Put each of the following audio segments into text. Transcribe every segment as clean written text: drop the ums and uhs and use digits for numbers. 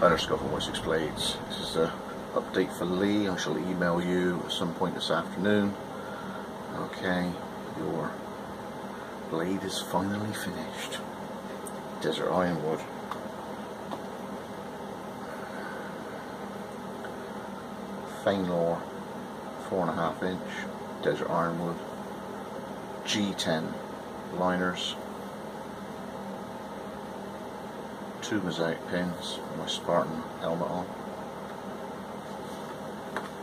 _ Wessex blades. This is a update for Lee. I shall email you at some point this afternoon. Okay, your blade is finally finished. Desert Ironwood. ThegnLore 4.5 inch Desert Ironwood G10 liners, 2 mosaic pins with my Spartan helmet on.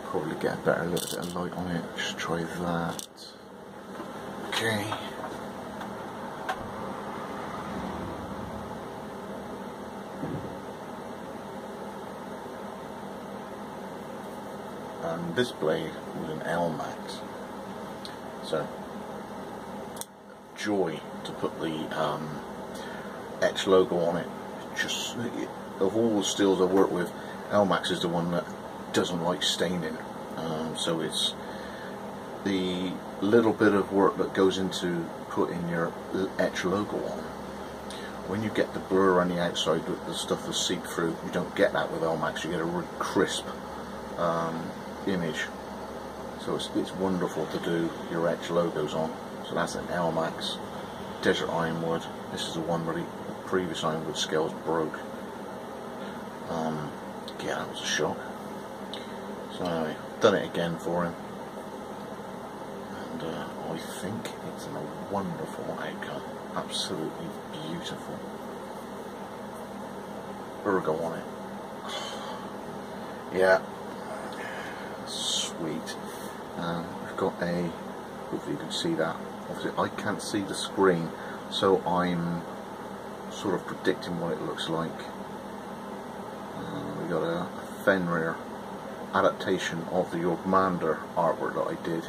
Probably get a better little bit of light on it. Just try that. Okay. And this blade was an L-Max, so joy to put the etch logo on it. Just of all the steels I work with, L-Max is the one that doesn't like staining, so it's the little bit of work that goes into putting your etch logo on. When you get the blur on the outside with the stuff that's seep through, you don't get that with L-Max. You get a really crisp image, so it's wonderful to do your etch logos on. So that's an L-Max Desert Ironwood. This is the one where the previous Ironwood scales broke. Yeah, that was a shock. So anyway, done it again for him, and I think it's a wonderful outcome. Absolutely beautiful. Ergo on it. Yeah. Sweet. We've got a, hopefully you can see that, obviously I can't see the screen, so I'm sort of predicting what it looks like. We got a Fenrir adaptation of the Yorkmander artwork that I did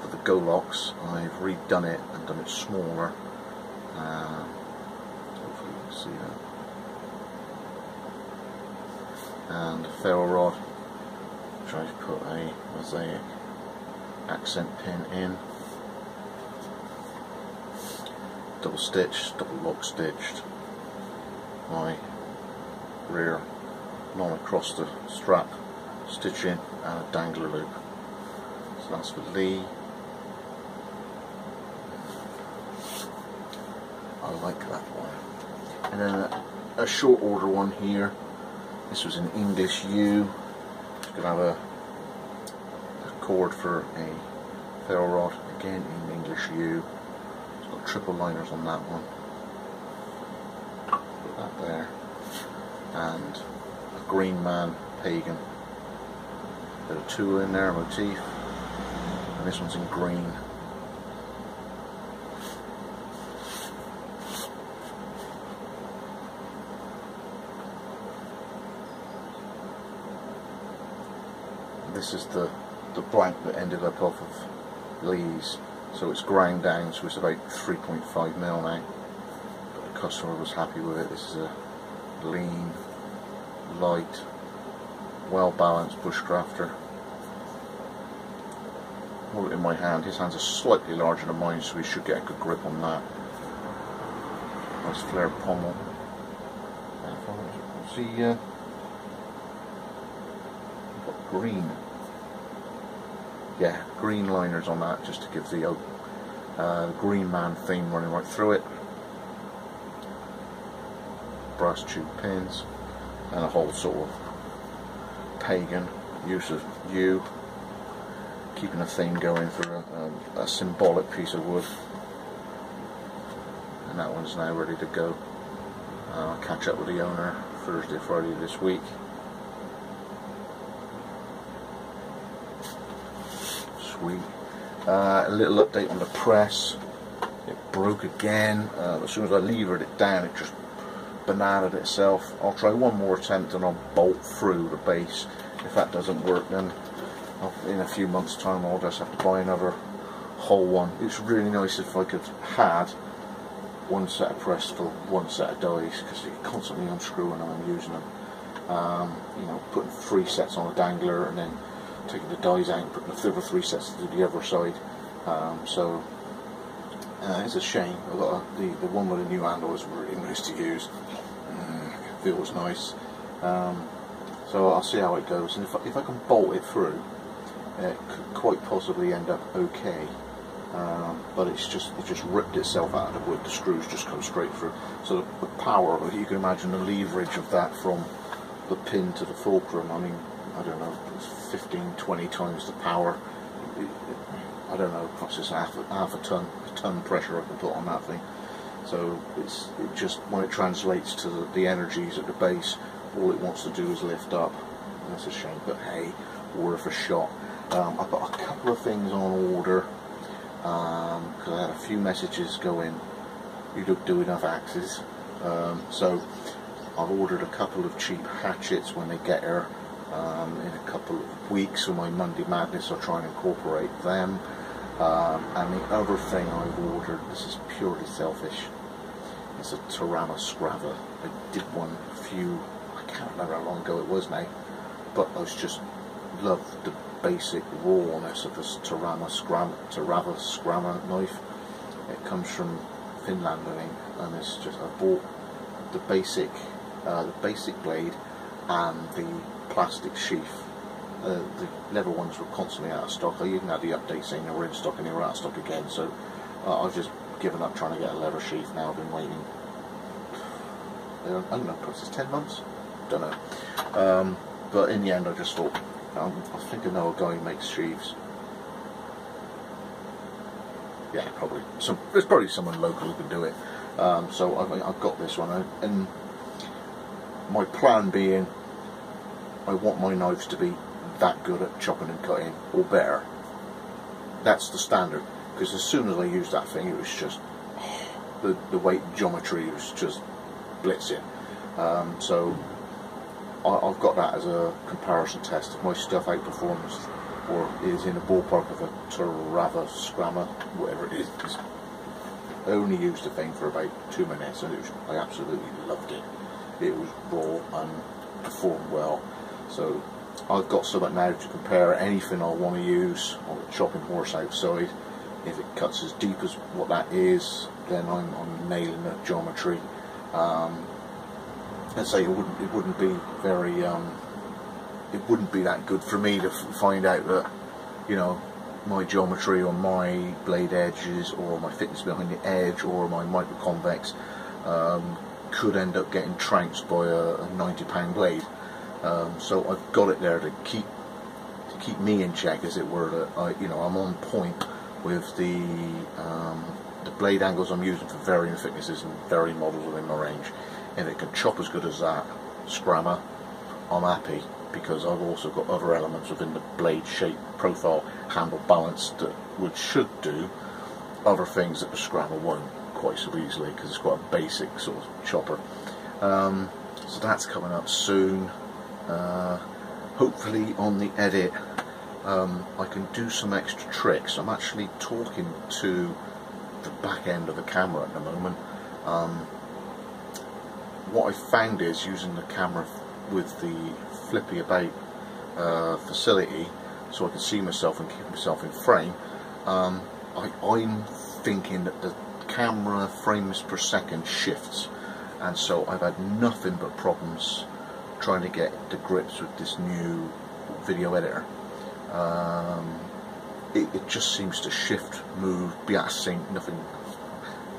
for the Golocks. I've redone it and done it smaller. Hopefully you can see that. And a ferro rod. Try to put a mosaic accent pin in, double stitched, double lock stitched my rear non across the strap stitch in, and a dangler loop. So that's for Lee. I like that one. And then a short order one here. This was an English U. Going to have a cord for a ferro rod, again in English U. It's got triple liners on that one. Put that there. And a Green Man Pagan. Bit of tool in there, motif. And this one's in green. This is the blank that ended up off of Lee's, so it's ground down, so it's about 3.5mm now, but the customer was happy with it. This is a lean, light, well balanced bushcrafter. Hold it in my hand. His hands are slightly larger than mine, so we should get a good grip on that. Nice flared pommel. See, we've got green. Yeah, green liners on that, just to give the Green Man theme running right through it. Brass tube pins, and a whole sort of pagan use of U, keeping a theme going for a symbolic piece of wood. And that one's now ready to go. I'll catch up with the owner Thursday, Friday this week. Sweet. A little update on the press. It broke again. As soon as I levered it down, it just bananaed itself. I'll try one more attempt and I'll bolt through the base. If that doesn't work, then in a few months' time I'll just have to buy another whole one. It's really nice if I could had one set of press for one set of dies, because you're constantly unscrewing them and using them. You know, putting 3 sets on a dangler and then taking the dies out and putting the other 3 sets to the other side. So it's a shame. A lot of the one with the new handle is really nice to use. Feels nice. So I'll see how it goes, and if I can bolt it through, it could quite possibly end up okay. But it just ripped itself out of the wood. The screws just come straight through. So the power, you can imagine the leverage of that from the pin to the fulcrum. I mean, I don't know, it's 15-20 times the power. I don't know, perhaps it's half a ton pressure I can put on that thing. So it just, when it translates to the energies at the base, all it wants to do is lift up. That's a shame, but hey, worth a shot. I've got a couple of things on order, because I had a few messages go in, you don't do enough axes. So I've ordered a couple of cheap hatchets when they get here. In a couple of weeks for my Monday Madness I'll try and incorporate them. And the other thing I've ordered, this is purely selfish, it's a Tyrannoscrava. I did one I can't remember how long ago it was now, but I just loved the basic rawness of this Tyrannoscrava knife. It comes from Finland, I think, and it's just, I bought the basic blade and the plastic sheath. The leather ones were constantly out of stock. I even had the update saying they were in stock and they were out of stock again, so I've just given up trying to get a leather sheath now. I've been waiting, I don't know, perhaps it's 10 months? Don't know. But in the end I just thought, I think I know a guy who makes sheaths. Yeah, probably. There's probably someone local who can do it. So I've got this one, and my plan being, I want my knives to be that good at chopping and cutting, or better. That's the standard, because as soon as I used that thing, it was just, the weight geometry was just blitzing. So I've got that as a comparison test. If my stuff outperforms or is in the ballpark of a Tyrannoscrava, whatever it is, I only used the thing for about 2 minutes, and I absolutely loved it. It was raw and performed well. So I've got something now to compare anything I want to use on the chopping horse outside. If it cuts as deep as what that is, then I'm nailing the geometry. I'd say it wouldn't be very it wouldn't be that good for me to find out that, you know, my geometry on my blade edges, or my thickness behind the edge, or my microconvex could end up getting trounced by a £90 blade. So I've got it there to keep me in check, as it were. That I'm on point with the blade angles I'm using for varying thicknesses and varying models within my range. If it can chop as good as that Scrammer, I'm happy, because I've also got other elements within the blade shape, profile, handle balance that should do other things that the Scrammer won't quite so easily, because it's quite a basic sort of chopper. So that's coming up soon. Hopefully on the edit I can do some extra tricks. I'm actually talking to the back end of the camera at the moment. What I found is, using the camera with the flippy about facility, so I can see myself and keep myself in frame, I'm thinking that the camera frames per second shifts, and so I've had nothing but problems trying to get to grips with this new video editor. It just seems to shift, move, be out of sync,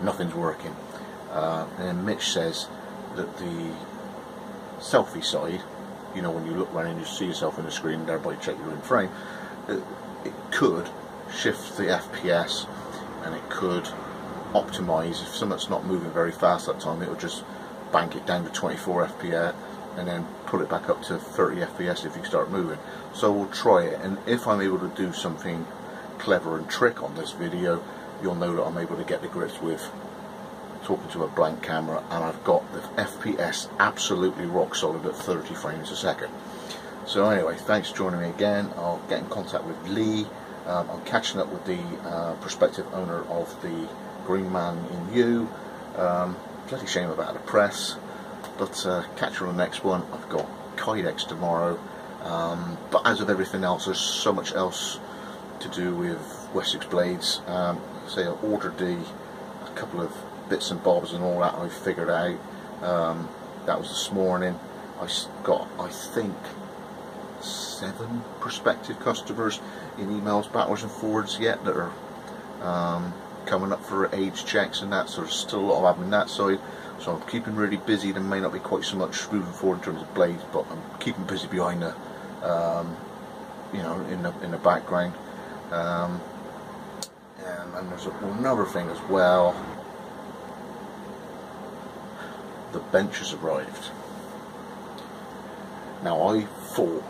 nothing's working. And Mitch says that the selfie side, you know, when you look around and you see yourself in the screen and thereby check you're in frame, it could shift the FPS, and it could optimize. If something's not moving very fast that time, it'll just bank it down to 24 FPS and then put it back up to 30 FPS if you start moving. So we'll try it, and if I'm able to do something clever and trick on this video, you'll know that I'm able to get the grips with talking to a blank camera, and I've got the FPS absolutely rock solid at 30 frames a second. So anyway, thanks for joining me again. I'll get in contact with Lee. I'm catching up with the prospective owner of the Green Man in You. Bloody shame about the press, but catch you on the next one. I've got Kydex tomorrow, but as with everything else, there's so much else to do with Wessex blades. Say I ordered a couple of bits and bobs and all that I figured out. That was this morning. got, I think, 7 prospective customers in emails backwards and forwards yet that are coming up for age checks and that, so there's still a lot of admin that side. So I'm keeping really busy. There may not be quite so much moving forward in terms of blades, but I'm keeping busy behind the, you know, in the background. And there's another thing as well. The bench has arrived. Now, I thought,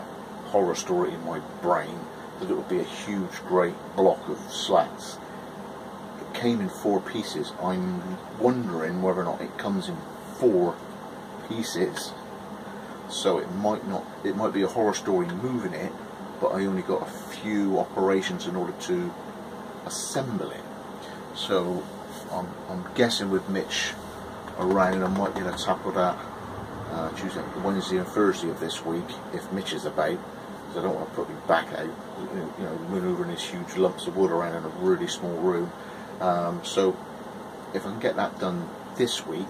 horror story in my brain, that it would be a huge great block of slats. It came in 4 pieces. I'm wondering whether or not it comes in 4 pieces, so it might be a horror story moving it, but I only got a few operations in order to assemble it. So I'm guessing with Mitch around, I might be able to tackle that Tuesday, Wednesday and Thursday of this week if Mitch is about, because I don't want to put me back out, you know, manoeuvring these huge lumps of wood around in a really small room. So if I can get that done this week,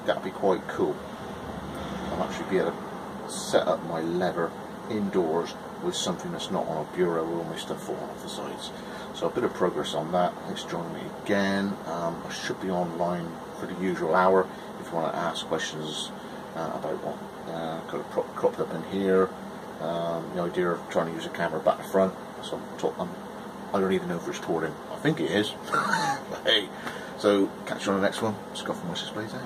that'd be quite cool. I'll actually be able to set up my lever indoors with something that's not on a bureau with all my stuff falling off the sides. So a bit of progress on that. Thanks for joining me again. I should be online for the usual hour if you want to ask questions about what got it cropped up in here. The idea of trying to use a camera back to front. So I don't even know if it's recording. I think it is. Hey, so catch you on the next one. Scott from Wessex Blades out.